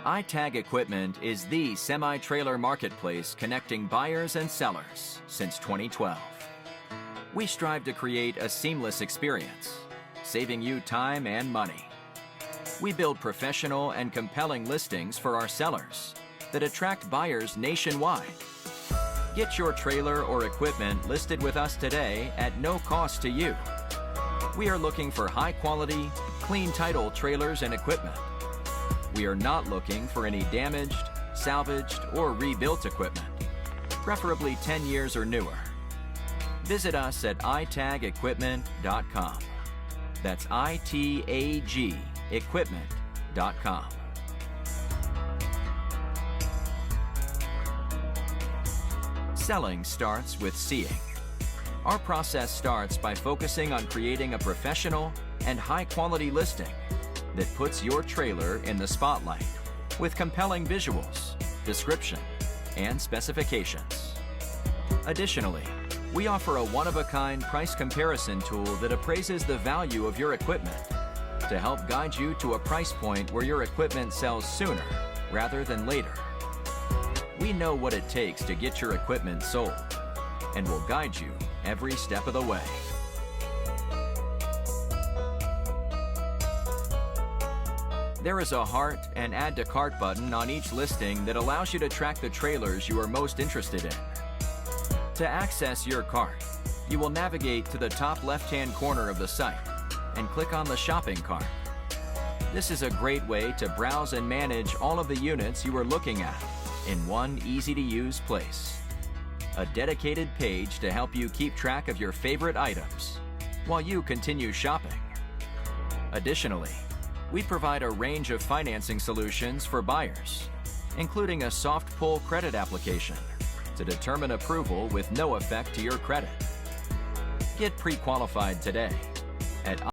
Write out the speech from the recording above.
iTag Equipment is the semi-trailer marketplace connecting buyers and sellers since 2012. We strive to create a seamless experience, saving you time and money. We build professional and compelling listings for our sellers that attract buyers nationwide. Get your trailer or equipment listed with us today at no cost to you. We are looking for high-quality, clean title trailers and equipment. We are not looking for any damaged, salvaged, or rebuilt equipment, preferably 10 years or newer. Visit us at itagequipment.com. That's ITAG equipment.com. Selling starts with seeing. Our process starts by focusing on creating a professional and high-quality listing that puts your trailer in the spotlight with compelling visuals, description, and specifications. Additionally, we offer a one-of-a-kind price comparison tool that appraises the value of your equipment to help guide you to a price point where your equipment sells sooner rather than later. We know what it takes to get your equipment sold and will guide you every step of the way. There is a heart and add to cart button on each listing that allows you to track the trailers you are most interested in. To access your cart, you will navigate to the top left-hand corner of the site and click on the shopping cart. This is a great way to browse and manage all of the units you are looking at in one easy-to-use place. A dedicated page to help you keep track of your favorite items while you continue shopping. Additionally, we provide a range of financing solutions for buyers, including a soft pull credit application to determine approval with no effect to your credit. Get pre-qualified today at